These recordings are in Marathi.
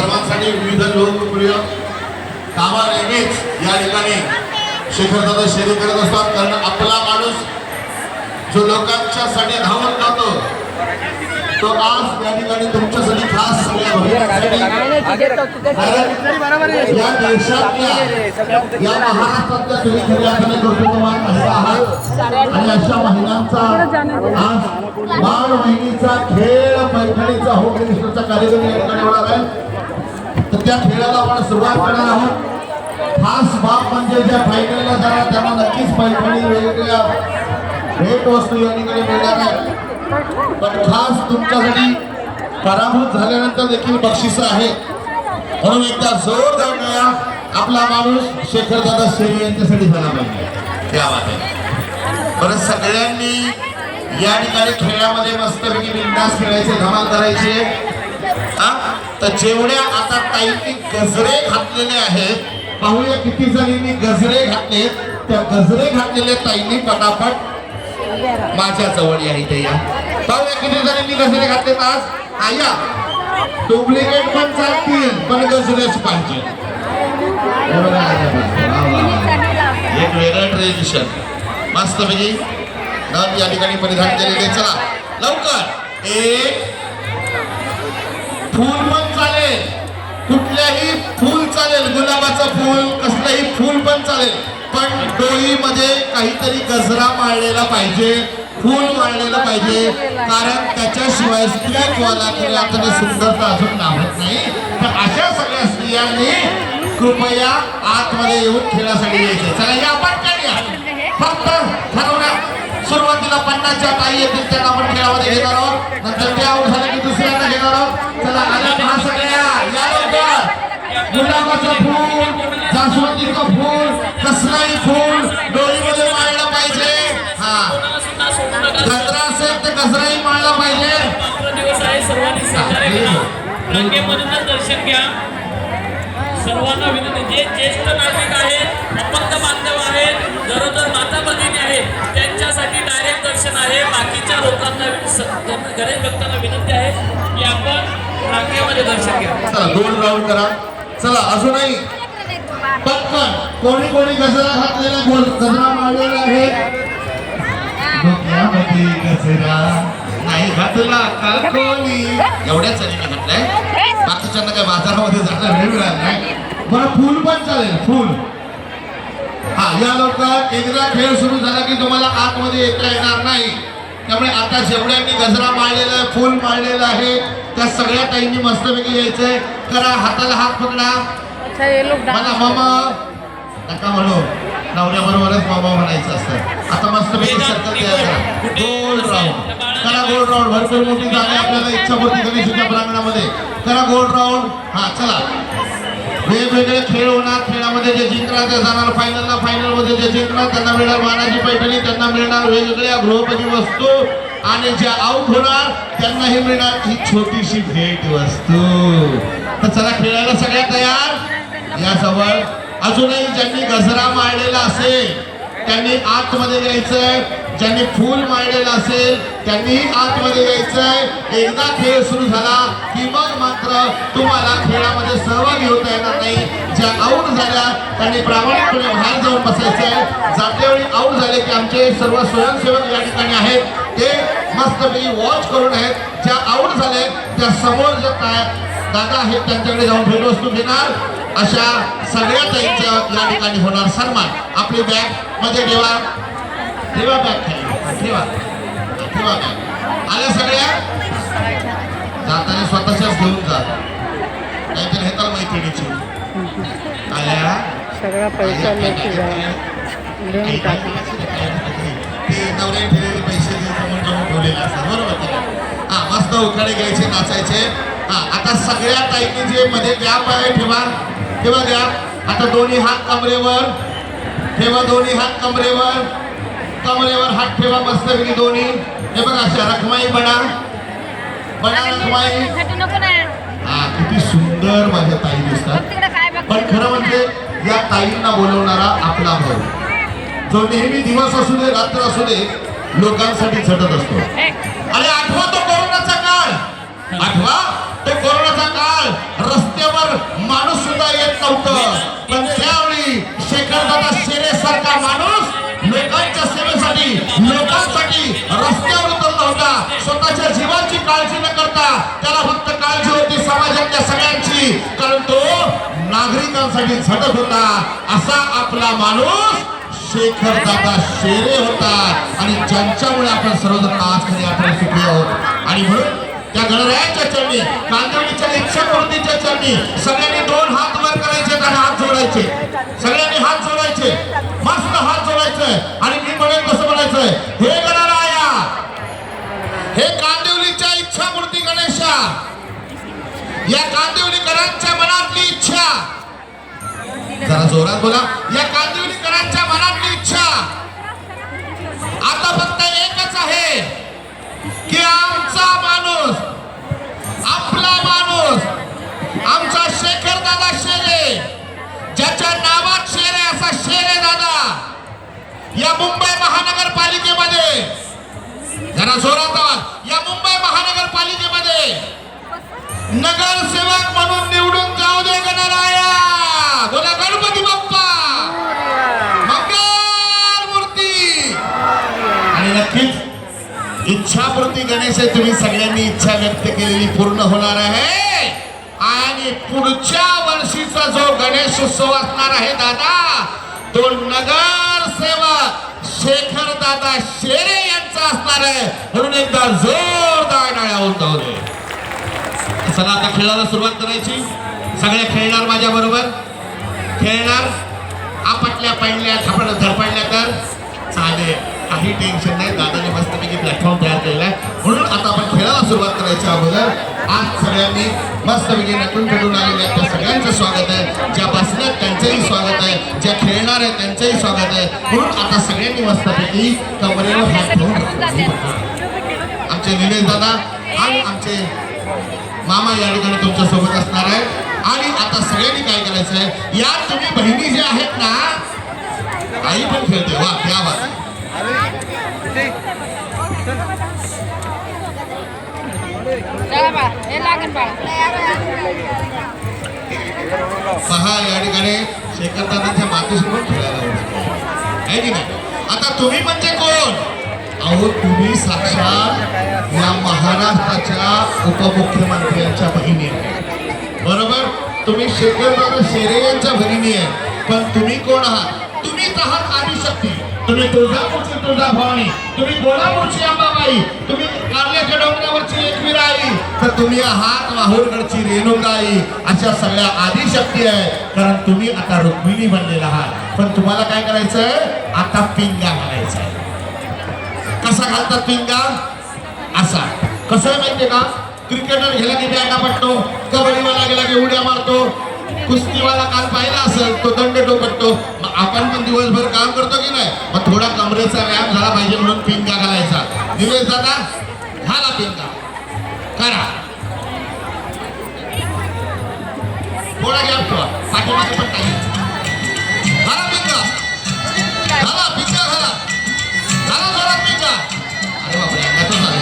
सर्वांसाठी विविध लोकप्रिय कामा नेहमीच या ठिकाणी शेखरदादा शेरी करत असतात, कारण आपला माणूस जो लोकांच्यासाठी धावून जातो तो आज या ठिकाणी तुमच्यासाठी खास सगळ्या या देशातल्या या महाराष्ट्रातल्या तुम्ही खऱ्या अर्थाने कर्तृत्ववान महिला आहात आणि अशा महिलांचा आज बाळ बहिणीचा खेळ पैठणीचा हॉकी मिस्टरचा कार्यक्रम या ठिकाणी होणार आहे। तर त्या खेळाला आपण सुरुवात करणार आहोत। खास बाब म्हणजे ज्या फायनलला जाणार त्यांना नक्कीच पैठणी वेगवेगळ्या भेट वस्तू या ठिकाणी मिळणार आहे, पण खास तुमच्यासाठी पराभूत झाल्यानंतर देखील बक्षीस आहे, म्हणून एकदा जोर देऊया आपला माणूस शेखरदादा शेरी यांच्यासाठी झाला पाहिजे। त्या बात आहे बरं, सगळ्यांनी या ठिकाणी खेळामध्ये मस्तपैकी बिनधास्त खेळायचे, धमाल करायचे। तर जेवढ्या आता ताईंनी गजरे घातलेले आहेत, पाहूया किती जणींनी गजरे घातले। त्या गजरे घातलेल्या ताईंनी पटापट माझ्या जवळ या इथे या, पाहूया किती जणांनी गजरे घातले। आज आया डुप्लिकेट पण चालतील पण गजरेच पाहिजे। एक वेगळं ट्रेडिशन मस्तपैकी या ठिकाणी परिधान केलेले। चला लवकर, एक फूल पण चालेल, कुठल्याही फूल चालेल, गुलाबाचं फूल कसलंही फूल पण चालेल, पण डोळीमध्ये काहीतरी गजरा माळलेला पाहिजे, फूल माळलेलं पाहिजे, कारण त्याच्याशिवाय स्त्रीत्वाला तरी सुंदरता अजून नावत नाही। तर अशा सगळ्या स्त्रियांनी कृपया आतमध्ये येऊन खेळासाठी यायचे। चला या पटकन या, फक्त ठरवण्या सुरुवातीला 50च्या ताई येतील त्यांना आपण खेळामध्ये घेणार आहोत, नंतर ते आऊट झाले की दुसऱ्यांना घेणार आहोत। चला आल्या पहा सगळ्या, या लवकर। गुलाबाचं फूल, जास्वंदीचं फूल, कसलाही फूल डोळीमध्ये माळलं पाहिजे। हा गजरा असेल तर गजराही माळला पाहिजे। दिवस आहे, सर्वांनी रांगेमधूनच दर्शन घ्या। सर्वांना विनंती, जे ज्येष्ठ नागरिक आहेत, अपंग बांधव आहेत, गरोदर माता भगिनी आहेत, त्यांच्यासाठी डायरेक्ट दर्शन आहे। बाकीच्या लोकांना गरीब भक्तांना विनंती आहे की आपण रांगेमध्ये दर्शन घ्या। चला 2 राऊंड करा। चला अजूनही पटकन, कोणी कोणी गजरा घातलेला, गजरा माळलेला आहे, डोक्यामध्ये गजरा नाही घातला का कोणी, एवढ्याच जणींनी घातलाय, बाकीच्यांना काय बाजारामध्ये जायला वेळ मिळाला नाही। बरं फूल पण चालेल, फूल। हा या लवकर, एकदा खेळ सुरू झाला की तुम्हाला आतमध्ये येता येणार नाही, त्यामुळे आता जेवढ्यांनी गजरा माळलेला आहे, फूल माळलेलं आहे, त्या सगळ्या ताईंनी मस्तपैकी यायचंय। करा, हाताला हात पकडा, मला मामा नका म्हणू, नवऱ्याबरोबरच मामा म्हणायचं असतं। आता मस्तपैकी सर्कल तयार करा, गोल राऊंड करा, गोल राऊंड। भरपूर मोठी जागा आहे आपल्याला इच्छापूर्ती गणेशाच्या प्रांगणामध्ये, करा गोल राऊंड। हा चला, वेगवेगळे खेळ होणार, खेळामध्ये जे जिंकणार ते जाणार फायनलला, फायनलमध्ये जे जिंकणार त्यांना मिळणार मानाची पैठणी, त्यांना मिळणार वेगवेगळ्या गृहोपयोगी वस्तू, आणि ज्या आउट होणार त्यांनाही मिळणार ही छोटीशी भेट वस्तू। तर चला खेळायला सगळ्या तयार, या जवळ। अजूनही ज्यांनी गजरा माळलेला असेल त्यांनी आतमध्ये यायचंय, ज्यांनी फूल माळलेलं असेल त्यांनी आतमध्ये यायचंय। एकदा खेळ सुरू झाला की मग मात्र तुम्हाला खेळामध्ये सहभागी होता येणार नाही। ज्या आऊट झाल्या त्यांनी प्रामाणिकपणे बाहेर जाऊन बसायचंय। जातेवेळी आऊट झाले की आमचे सर्व स्वयंसेवक या ठिकाणी आहेत, ते मस्तपैकी वॉच करून आहेत। ज्या आऊट झाले त्या समोर ज्या काय दादा आहेत त्यांच्याकडे जाऊन भेटवस्तू घेणार। अशा सगळ्या ताईंचं या ठिकाणी होणार सन्मान। आपली बॅग मध्ये ठेवा, ठेवा बॅग खाली, ठेवा ठेवा बॅग। आल्या सगळ्या, जाताना स्वतःच्याच घेऊन जा, काहीतरी हे तर मैत्रिणीची आल्या सगळा पैसा लेके नवऱ्याने ठेवलेले पैसे ठेवलेले असतात, बरोबर। हा मस्त उखाणे घ्यायचे, नाचायचे। हा आता सगळ्या ताईंनी जे मध्ये गॅप आहे ठेवा, ठेवा गॅप। आता दोन्ही हात कमरेवर ठेवा, दोन्ही हात कमरेवर, कमरेवर हात ठेवा मस्तपैकी दोन्ही। हे बघा अशा रखमाई बना, बना रखमाई। हा किती सुंदर माझ्या ताई दिसतात, पण खरं म्हणजे या ताईंना बोलवणारा आपला भाऊ, जो नेहमी दिवस असू दे रात्र असू दे लोकांसाठी झटत असतो। अरे आठवा तो कोरोनाचा काळ, आठवा तो कोरोनाचा काळ, रस्त्यावर माणूस सुद्धा येत नव्हतं, पण त्यावेळी शेखरदादा शेरे सारखा माणूस लोकांच्या सेवेसाठी लोकांसाठी रस्त्यावर उतरला होता. स्वतःच्या जीवाची काळजी न करता त्याला फक्त काळजी होती समाजातल्या सगळ्यांची, कारण तो नागरिकांसाठी झटत होता. असा आपला माणूस शेखरदादा शेरे होता आणि ज्यांच्यामुळे आपण सर्वजण आज खरी आपण सुखी आहोत. आणि म्हणून त्या गणरायाच्या चरणी, कांदिवलीच्या इच्छापूर्तीच्या चरणी सगळ्यांनी 2 हात वर करायचे आणि हात जोडायचे. सगळ्यांनी हात जोडायचे, मस्त हात जोडायचे आणि मी म्हणेन कसं म्हणायचंय, हे गणराया, हे कांदिवलीच्या इच्छापूर्ती गणेशा, या कांदिवलीकरांच्या मनातली इच्छा, जरा जोरात बोला, या कांदिवलीकरांच्या मनातली इच्छा आता फक्त एकच आहे की आमचा माणूस, आपला माणूस, आमचा शेखरदादा शेरे, ज्याच्या नावात शेरे असा शेरे दादा या मुंबई महानगरपालिकेमध्ये, जरा जोरात आवाज, या मुंबई महानगरपालिकेमध्ये नगरसेवक म्हणून निवडून जाऊ दे गणराया. बोला गणपती बाप्पा मंगल मूर्ती. आणि नक्कीच इच्छापूर्ती गणेश, तुम्ही सगळ्यांनी इच्छा व्यक्त केलेली पूर्ण होणार आहे आणि पुढच्या वर्षीचा जो गणेश उत्सव असणार आहे दादा, तो नगरसेवक शेखरदादा शेरे यांचा असणार आहे. म्हणून एकदा जोरदार टाळ्या होऊन चला आता खेळाला सुरुवात करायची. सगळे खेळणार माझ्या बरोबर, खेळणार. आपटल्या पाहिल्या धडपडल्या तर चालेल, काही टेन्शन नाही. दादाने मस्तपैकी प्लॅटफॉर्म तयार केलेला आहे. म्हणून आता आपण खेळाला सुरुवात करायच्या अगोदर आज सगळ्यांनी मस्तपैकी नटून खेळून आलेले आहेत त्या सगळ्यांचं स्वागत आहे. ज्या बसल्यात त्यांचंही स्वागत आहे, ज्या खेळणार आहेत त्यांचंही स्वागत आहे. म्हणून आता सगळ्यांनी मस्तपैकी कमरेवर हात ठेवून आमचे निलेश दादा आणि आमचे मामा या ठिकाणी तुमच्या सोबत असणार आहे. आणि आता सगळ्यांनी काय करायचं आहे, या तुम्ही बहिणी ज्या आहेत ना, आई पण खेळते, वा त्या बात. पहा या ठिकाणी शेखरदादांच्या मातीसोबत खेळायला आहे की नाही. आता तुम्ही म्हणजे कोण? अहो तुम्ही साक्षात या महाराष्ट्राच्या उपमुख्यमंत्र्यांच्या बहिणी आहे, बरोबर. तुम्ही शेखरदादा शेरे यांच्या बहिणी आहे, पण तुम्ही कोण आहात? तुम्हीच आहात आदिशक्ती. तुम्ही तुळजापूरची तुळजाभवानी, तुम्ही कोल्हापूरची अंबाबाई, तुम्ही कारल्याच्या डोंगरावरची एकवीरा आई, तर तुम्ही आहात माहूरगडची रेणुकाई. अशा सगळ्या आदिशक्ती आहे, कारण तुम्ही आता रुक्मिणी बनलेला आहात. पण तुम्हाला काय करायचंय, आता पिंगा घालायचा आहे. कसा घालतात पिंगा? असा. कसं आहे माहितीये का, क्रिकेटर गेला की बॅटा पडतो, कबड्डीवाला गेला की उड्या मारतो, कुस्तीवाला काल पाहिला असेल तो दंड टोपटतो. मग आपण पण दिवसभर काम करतो की नाही, मग थोडा कमरेचा व्यायाम झाला पाहिजे म्हणून पिंगा घालायचा. निलेश दादा घाला पिंगा, करा. थोडा गॅप ठेवा, पाठीमागे पण काही घाला पिंगा, घाला पिंगा, घाला घाला जोरात पिंगा. अरे बापरे, अंगातच आलं.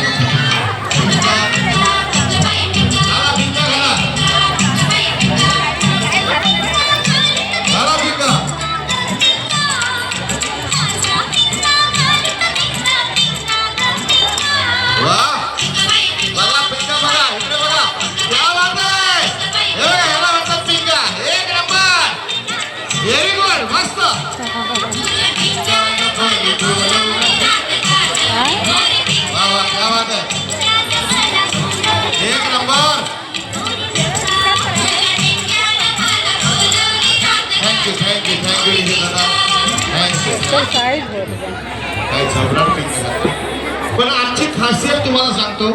पण आजची खासियत तुम्हाला सांगतो,